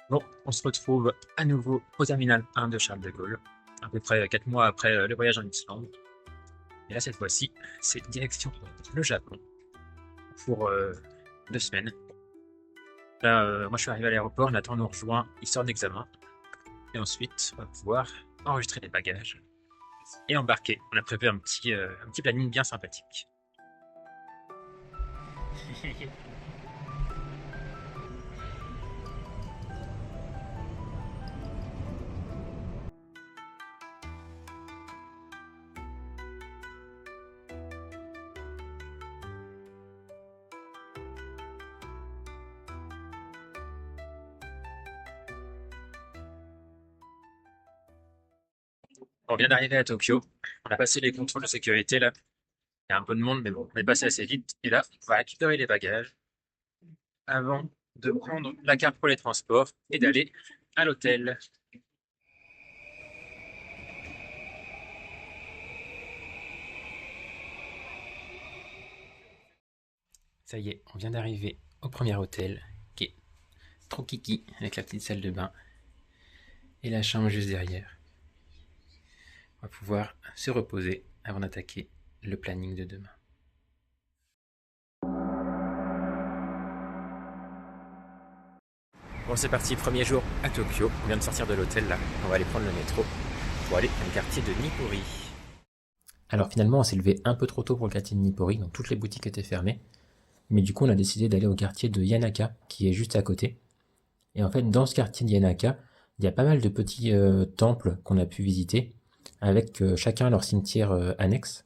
Bon, on se retrouve à nouveau au terminal 1 de Charles de Gaulle, à peu près 4 mois après le voyage en Islande. Et là, cette fois-ci, c'est direction le Japon pour 2 semaines. Là, moi, je suis arrivé à l'aéroport, Nathan nous rejoint, il sort d'examen. Et ensuite, on va pouvoir enregistrer les bagages et embarquer. On a prévu un petit planning bien sympathique. On vient d'arriver à Tokyo. On a passé les contrôles de sécurité là. Il y a un peu de monde, mais bon, on est passé assez vite. Et là, on va récupérer les bagages avant de prendre la carte pour les transports et d'aller à l'hôtel. Ça y est, on vient d'arriver au premier hôtel, qui est trop kiki, avec la petite salle de bain et la chambre juste derrière. On va pouvoir se reposer avant d'attaquer le planning de demain. Bon, c'est parti, premier jour à Tokyo. On vient de sortir de l'hôtel là. On va aller prendre le métro pour aller dans le quartier de Nippori. Alors finalement, on s'est levé un peu trop tôt pour le quartier de Nippori, donc toutes les boutiques étaient fermées. Mais du coup, on a décidé d'aller au quartier de Yanaka, qui est juste à côté. Et en fait, dans ce quartier de Yanaka, il y a pas mal de petits temples qu'on a pu visiter, avec chacun leur cimetière annexe.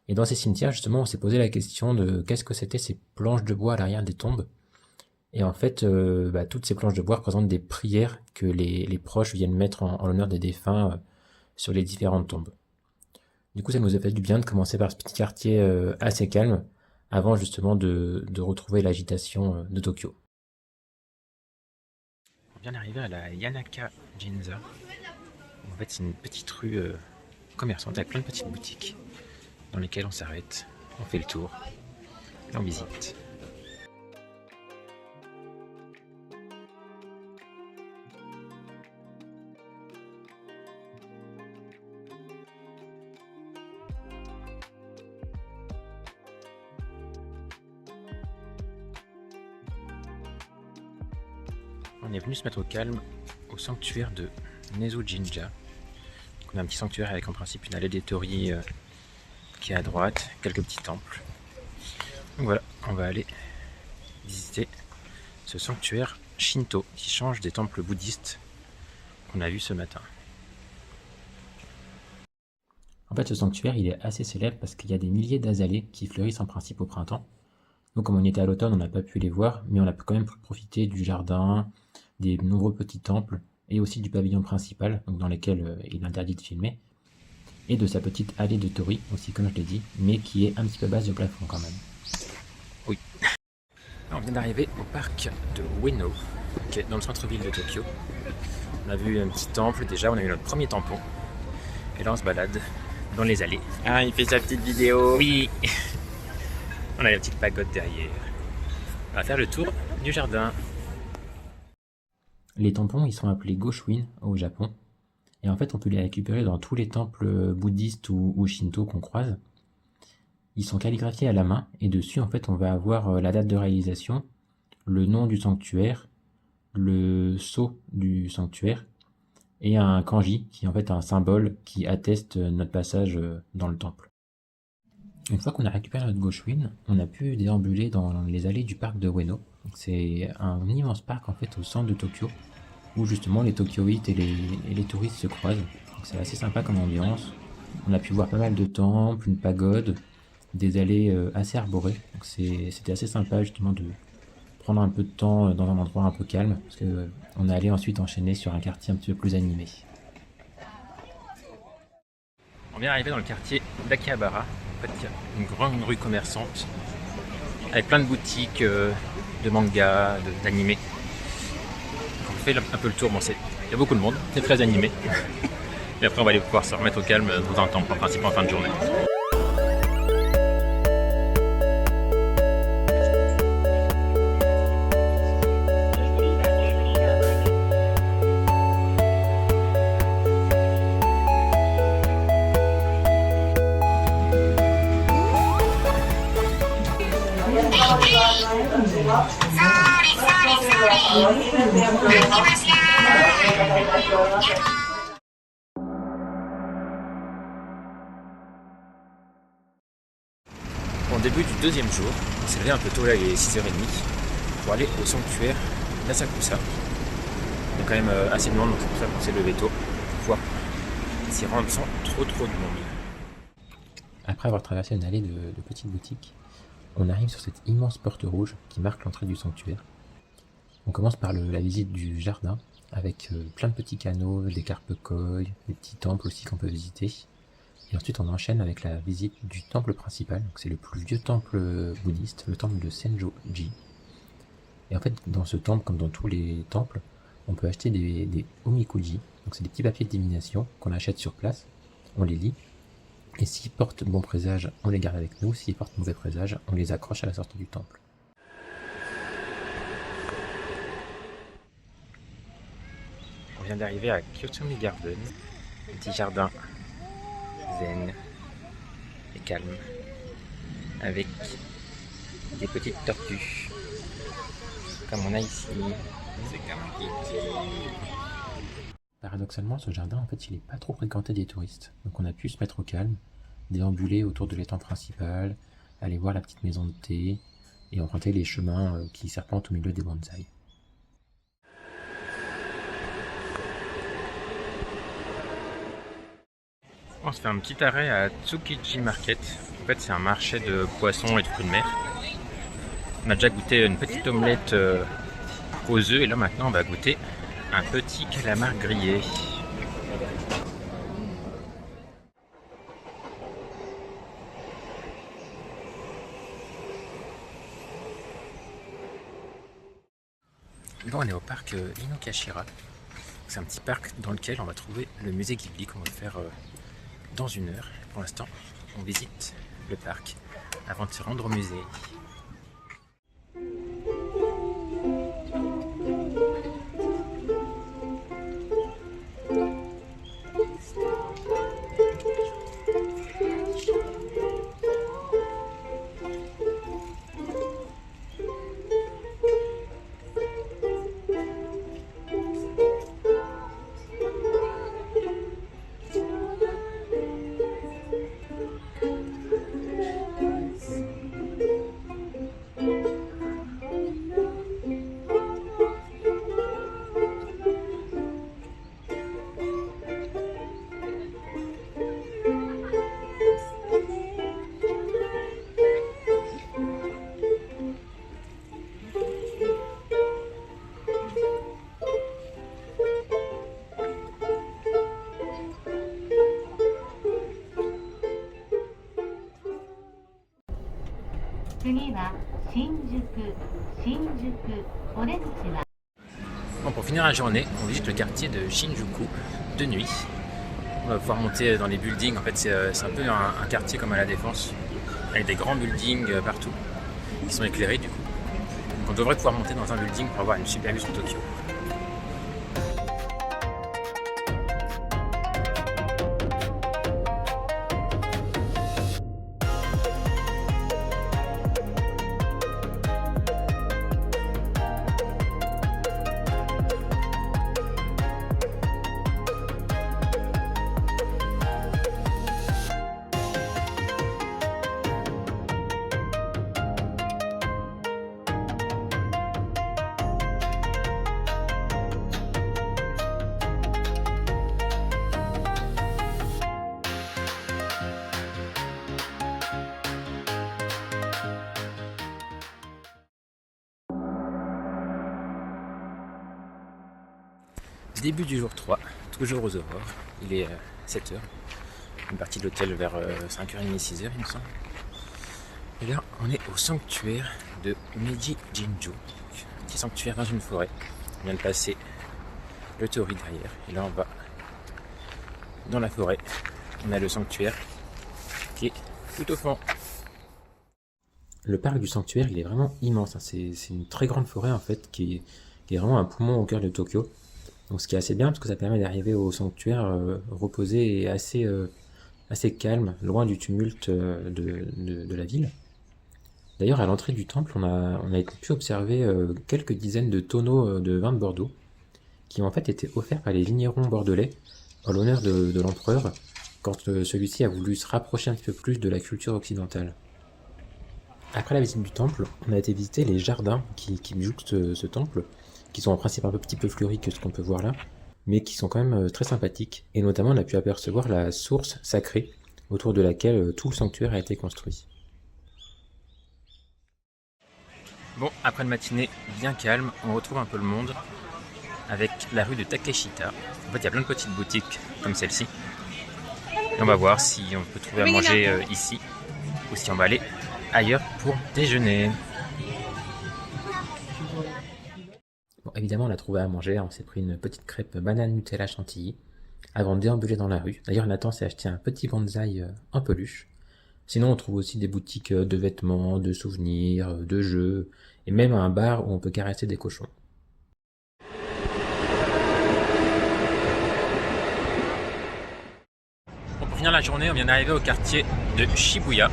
Et dans ces cimetières, justement, on s'est posé la question de qu'est-ce que c'était ces planches de bois à l'arrière des tombes. Et en fait, toutes ces planches de bois représentent des prières que les proches viennent mettre en l'honneur des défunts sur les différentes tombes. Du coup, ça nous a fait du bien de commencer par ce petit quartier assez calme, avant justement de retrouver l'agitation de Tokyo. On vient d'arriver à la Yanaka Ginza. En fait, c'est une petite rue commerçante avec plein de petites boutiques dans lesquelles on s'arrête, on fait le tour et on visite. On est venu se mettre au calme au sanctuaire de Nezu Jinja. On a un petit sanctuaire avec en principe une allée des torii qui est à droite, quelques petits temples. Donc voilà, on va aller visiter ce sanctuaire Shinto qui change des temples bouddhistes qu'on a vus ce matin. En fait, ce sanctuaire, il est assez célèbre parce qu'il y a des milliers d'azalées qui fleurissent en principe au printemps. Donc comme on était à l'automne, on n'a pas pu les voir, mais on a quand même pu profiter du jardin, des nombreux petits temples, et aussi du pavillon principal, donc dans lequel il est interdit de filmer, et de sa petite allée de torii, aussi comme je l'ai dit, mais qui est un petit peu basse de plafond quand même. Oui. On vient d'arriver au parc de Ueno, qui est dans le centre-ville de Tokyo. On a vu un petit temple déjà, on a eu notre premier tampon, et là on se balade dans les allées. Ah, il fait sa petite vidéo. Oui. On a la petite pagode derrière. On va faire le tour du jardin. Les tampons, ils sont appelés Goshuin au Japon. Et en fait, on peut les récupérer dans tous les temples bouddhistes ou shinto qu'on croise. Ils sont calligraphiés à la main. Et dessus, en fait, on va avoir la date de réalisation, le nom du sanctuaire, le sceau du sanctuaire, et un kanji, qui est en fait un symbole qui atteste notre passage dans le temple. Une fois qu'on a récupéré notre Goshuin, on a pu déambuler dans les allées du parc de Ueno. C'est un immense parc en fait au centre de Tokyo, où justement les Tokyoïtes et les touristes se croisent. C'est assez sympa comme ambiance. On a pu voir pas mal de temples, une pagode, des allées assez arborées. Donc c'était assez sympa justement de prendre un peu de temps dans un endroit un peu calme, parce que on est allé ensuite enchaîner sur un quartier un petit peu plus animé. On vient d'arriver dans le quartier d'Akihabara. En fait, il y a une grande rue commerçante avec plein de boutiques de mangas, d'animés. On fait un peu le tour, bon, il y a beaucoup de monde, c'est très animé. Et après on va aller pouvoir se remettre au calme dans un temple, en principe en fin de journée. Au début du deuxième jour, on s'est levé un peu tôt, là il est 6h30, pour aller au sanctuaire d'Asakusa. Il y a quand même assez de monde, donc c'est pour ça qu'on s'est levé tôt, pour pouvoir s'y rendre sans trop de monde. Après avoir traversé une allée de petites boutiques, on arrive sur cette immense porte rouge qui marque l'entrée du sanctuaire. On commence par la visite du jardin, avec plein de petits canaux, des carpe-koi, des petits temples aussi qu'on peut visiter. Et ensuite on enchaîne avec la visite du temple principal, donc c'est le plus vieux temple bouddhiste, le temple de Senjo-ji. Et en fait dans ce temple, comme dans tous les temples, on peut acheter des omikuji, donc c'est des petits papiers de divination qu'on achète sur place, on les lit, et s'ils portent bon présage, on les garde avec nous, s'ils portent mauvais présage, on les accroche à la sortie du temple. On vient d'arriver à Kyotsumi Garden, petit jardin zen et calme, avec des petites tortues, comme on a ici. C'est paradoxalement, ce jardin, en fait, il n'est pas trop fréquenté des touristes. Donc on a pu se mettre au calme, déambuler autour de l'étang principal, aller voir la petite maison de thé, et emprunter les chemins qui serpentent au milieu des bonsaïs. On se fait un petit arrêt à Tsukiji Market. En fait, c'est un marché de poissons et de fruits de mer. On a déjà goûté une petite omelette aux œufs et là maintenant on va goûter un petit calamar grillé. Bon, on est au parc Inokashira. C'est un petit parc dans lequel on va trouver le musée Ghibli qu'on va faire dans 1 heure. Pour l'instant, on visite le parc avant de se rendre au musée. Bon, pour finir la journée, on visite le quartier de Shinjuku de nuit. On va pouvoir monter dans les buildings. En fait, c'est un peu un quartier comme à la Défense, avec des grands buildings partout, qui sont éclairés du coup. Donc on devrait pouvoir monter dans un building pour avoir une super vue sur Tokyo. Début du jour 3, toujours aux aurores, il est 7h, on est parti de l'hôtel vers 5h30, 6h il me semble. Et là on est au sanctuaire de Meiji Jinju, un petit sanctuaire dans une forêt. On vient de passer le torii derrière, et là on va dans la forêt, on a le sanctuaire qui est tout au fond. Le parc du sanctuaire il est vraiment immense, hein. C'est une très grande forêt en fait qui est vraiment un poumon au cœur de Tokyo. Donc ce qui est assez bien parce que ça permet d'arriver au sanctuaire reposé et assez calme, loin du tumulte de la ville. D'ailleurs, à l'entrée du temple, on a pu observer quelques dizaines de tonneaux de vin de Bordeaux, qui ont en fait été offerts par les vignerons bordelais en l'honneur de l'empereur, quand celui-ci a voulu se rapprocher un petit peu plus de la culture occidentale. Après la visite du temple, on a été visiter les jardins qui jouxtent ce temple, qui sont en principe un petit peu fleuris que ce qu'on peut voir là, mais qui sont quand même très sympathiques, et notamment on a pu apercevoir la source sacrée autour de laquelle tout le sanctuaire a été construit. Bon, après une matinée bien calme, on retrouve un peu le monde avec la rue de Takeshita. En fait, il y a plein de petites boutiques comme celle-ci. Et on va voir si on peut trouver à manger ici ou si on va aller ailleurs pour déjeuner. Bon, évidemment, on a trouvé à manger. On s'est pris une petite crêpe banane Nutella chantilly avant de déambuler dans la rue. D'ailleurs, Nathan s'est acheté un petit bonsaï en peluche. Sinon, on trouve aussi des boutiques de vêtements, de souvenirs, de jeux, et même un bar où on peut caresser des cochons. Bon, pour finir la journée, on vient d'arriver au quartier de Shibuya.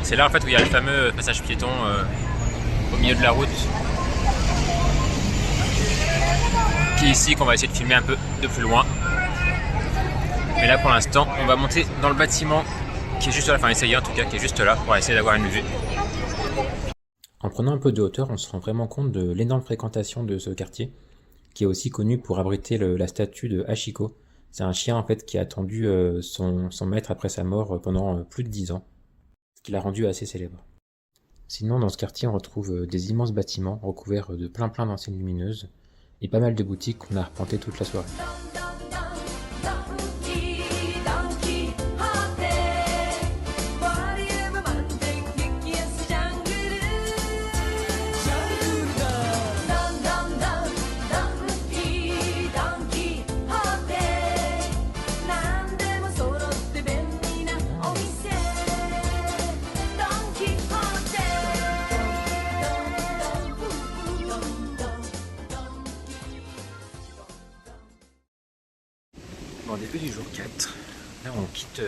C'est là en fait où il y a le fameux passage piéton au milieu de la route. Qui est ici, qu'on va essayer de filmer un peu de plus loin. Mais là pour l'instant, on va monter dans le bâtiment qui est juste là, enfin essayer en tout cas, qui est juste là pour essayer d'avoir une vue. En prenant un peu de hauteur, on se rend vraiment compte de l'énorme fréquentation de ce quartier, qui est aussi connu pour abriter la statue de Hachiko. C'est un chien en fait qui a attendu son maître après sa mort pendant plus de 10 ans, ce qui l'a rendu assez célèbre. Sinon, dans ce quartier, on retrouve des immenses bâtiments recouverts de plein d'enseignes lumineuses et pas mal de boutiques qu'on a arpentées toute la soirée. Bon, début du jour 4, là on quitte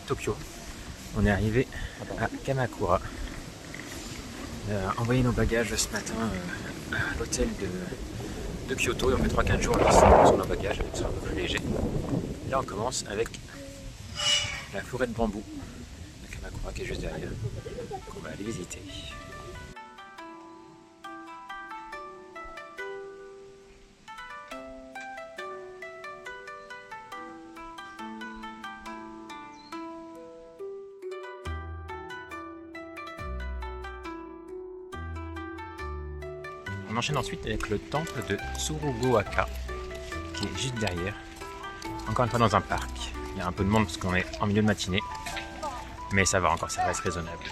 Tokyo, on est arrivé à Kamakura. On a envoyé nos bagages ce matin à l'hôtel de Kyoto, et on fait 3-4 jours sur nos bagages, avec ça un peu plus léger. Et là on commence avec la forêt de bambou de Kamakura qui est juste derrière, qu'on va aller visiter. On enchaîne ensuite avec le temple de Tsurugoaka, qui est juste derrière. Encore une fois dans un parc. Il y a un peu de monde parce qu'on est en milieu de matinée, mais ça va encore, ça reste raisonnable.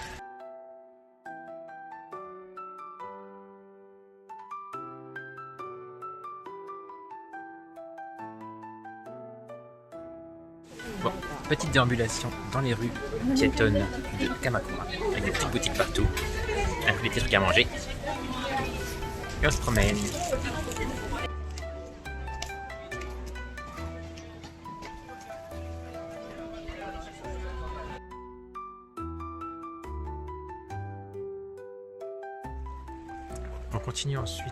Bon, petite déambulation dans les rues piétonnes de Kamakura, avec des petites boutiques partout, avec des petits trucs à manger. Et on se promène. On continue ensuite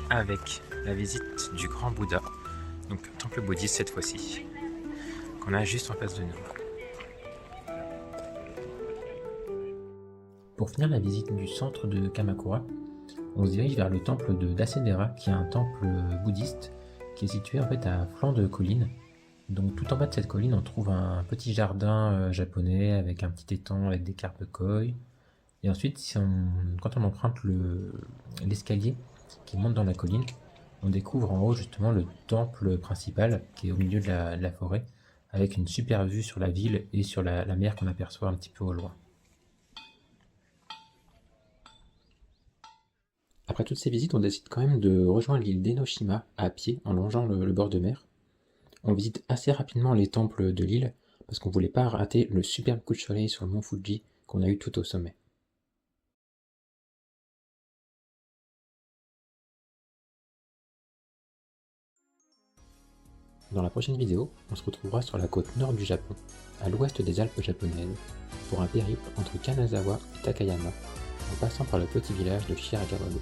avec la visite du Grand Bouddha, donc temple bouddhiste cette fois-ci, qu'on a juste en face de nous. Pour finir la visite du centre de Kamakura, on se dirige vers le temple de Dasedera, qui est un temple bouddhiste qui est situé en fait à flanc de colline. Donc tout en bas de cette colline, on trouve un petit jardin japonais avec un petit étang avec des carpes koi. Et ensuite, quand on emprunte l'escalier qui monte dans la colline, on découvre en haut justement le temple principal qui est au milieu de la forêt, avec une super vue sur la ville et sur la mer qu'on aperçoit un petit peu au loin. Après toutes ces visites, on décide quand même de rejoindre l'île d'Enoshima à pied en longeant le bord de mer. On visite assez rapidement les temples de l'île parce qu'on voulait pas rater le superbe coup de soleil sur le mont Fuji qu'on a eu tout au sommet. Dans la prochaine vidéo, on se retrouvera sur la côte nord du Japon, à l'ouest des Alpes japonaises, pour un périple entre Kanazawa et Takayama, en passant par le petit village de Shirakawago.